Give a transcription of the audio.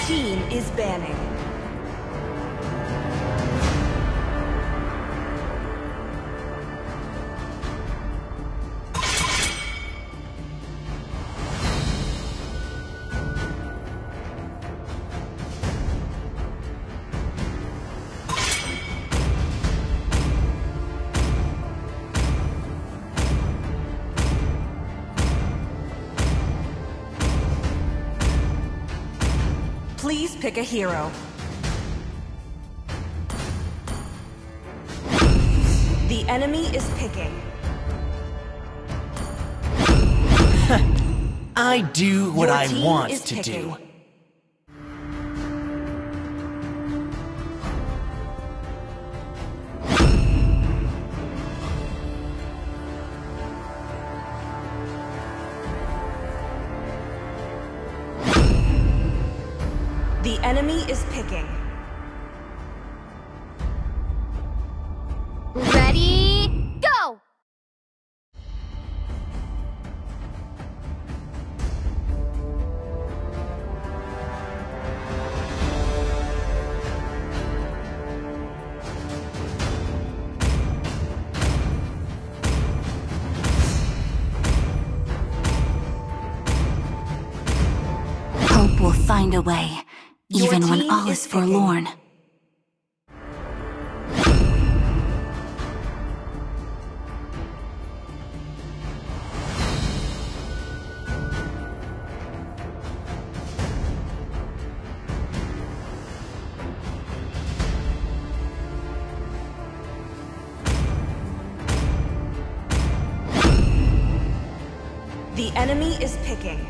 team is banning. Please pick a hero. The enemy is picking. I do what Your I team want is to picking. do. The enemy is picking. Ready, go! Hope will find a way, Your even when team all is is picking. forlorn. The enemy is picking.